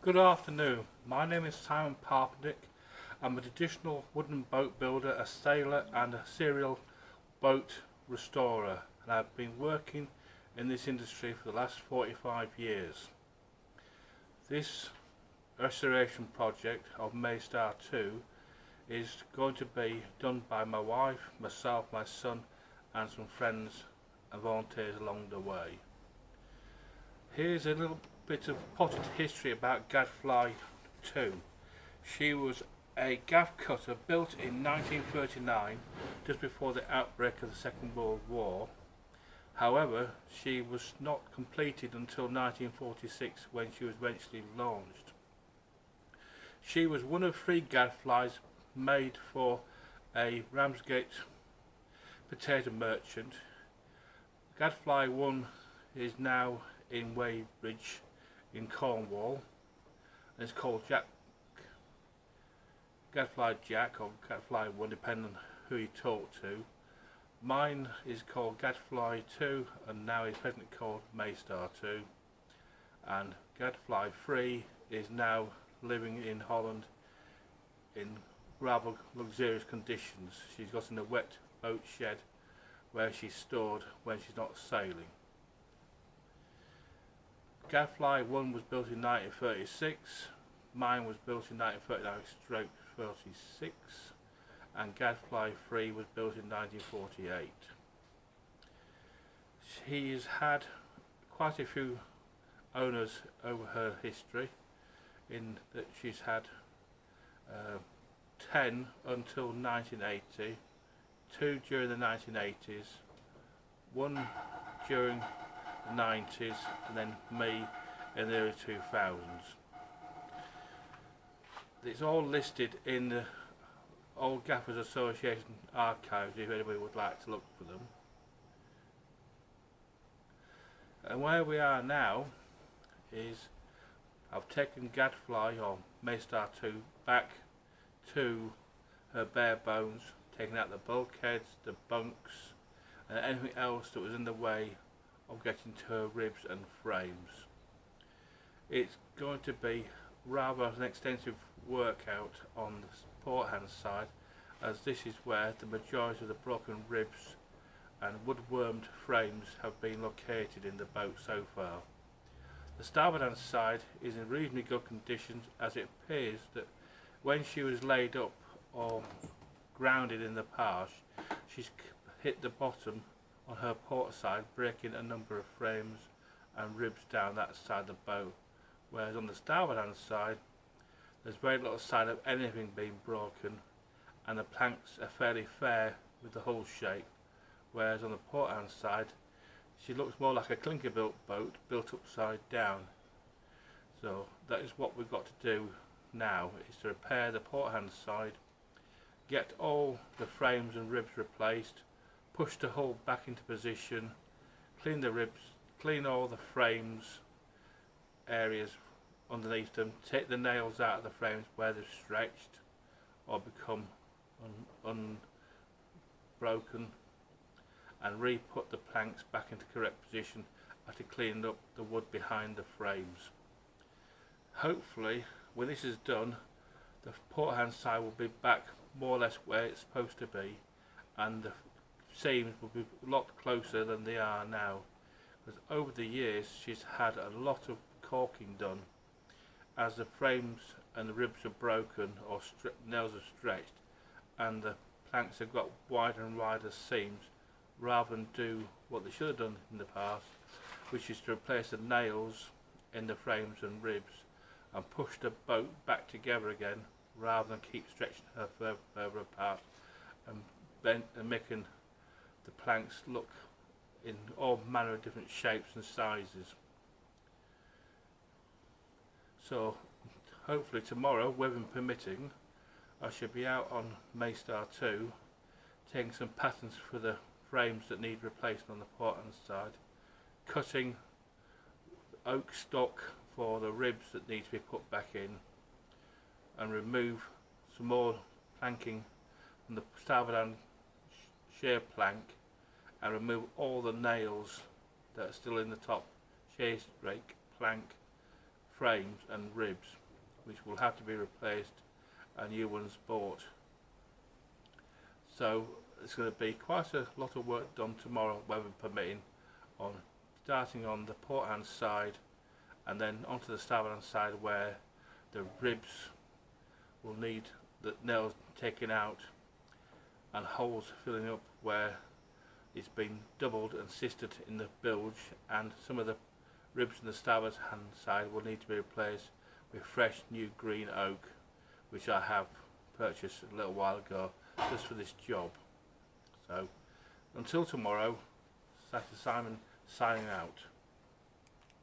Good afternoon. My name is Simon Parpenick. I'm a traditional wooden boat builder, a sailor and a serial boat restorer, and I've been working in this industry for the last 45 years. This restoration project of Mai Star II is going to be done by my wife, myself, my son and some friends and volunteers along the way. Here's a little bit of potted history about Gadfly II. She was a gaff cutter built in 1939, just before the outbreak of the Second World War. However, she was not completed until 1946, when she was eventually launched. She was one of 3 gadflies made for a Ramsgate potato merchant. Gadfly I is now in Weybridge in Cornwall, and it's called Gadfly Jack or Gadfly I, depending on who you talk to. Mine is called Gadfly II and now is presently called Mai Star II, and Gadfly III is now living in Holland in rather luxurious conditions. She's got in a wet boat shed where she's stored when she's not sailing. Gadfly I was built in 1936, mine was built in 1939/36, and Gadfly III was built in 1948. She has had quite a few owners over her history, in that she's had 10 until 1980, 2 during the 1980s, 1 during the 90s, and then me in the early 2000s. It's all listed in the Old Gaffers Association archives if anybody would like to look for them. And where we are now is I've taken Gadfly or Mai Star II back to her bare bones, taking out the bulkheads, the bunks and anything else that was in the way of getting to her ribs and frames. It's going to be rather an extensive workout on the port hand side, as this is where the majority of the broken ribs and wood-wormed frames have been located in the boat so far. The starboard hand side is in reasonably good condition, as it appears that when she was laid up or grounded in the pash, she's hit the bottom on her port side, breaking a number of frames and ribs down that side of the boat, whereas on the starboard hand side there's very little sign of anything being broken, and the planks are fairly fair with the hull shape, whereas on the port hand side she looks more like a clinker built boat built upside down. So that is what we've got to do now, is to repair the port hand side, get all the frames and ribs replaced, push the hull back into position, clean the ribs, clean all the frames areas underneath them, take the nails out of the frames where they've stretched or become unbroken, and re-put the planks back into correct position after cleaning up the wood behind the frames. Hopefully when this is done, the port hand side will be back more or less where it's supposed to be, and the seams will be a lot closer than they are now, because over the years she's had a lot of caulking done. As the frames and the ribs are broken or nails are stretched, and the planks have got wider and wider seams, rather than do what they should have done in the past, which is to replace the nails in the frames and ribs and push the boat back together again, rather than keep stretching her further apart and making the planks look in all manner of different shapes and sizes. So hopefully tomorrow, weather permitting, I should be out on Mai Star II taking some patterns for the frames that need replacement on the port hand side, cutting oak stock for the ribs that need to be put back in, and remove some more planking from the starboard hand shear plank, and remove all the nails that are still in the top shear rake plank frames and ribs, which will have to be replaced and new ones bought. So it's going to be quite a lot of work done tomorrow, weather permitting, on starting on the port hand side and then onto the starboard hand side, where the ribs will need the nails taken out and holes filling up where it's been doubled and sisted in the bilge, and some of the ribs on the starboard hand side will need to be replaced with fresh new green oak, which I have purchased a little while ago just for this job. So until tomorrow, Simon signing out.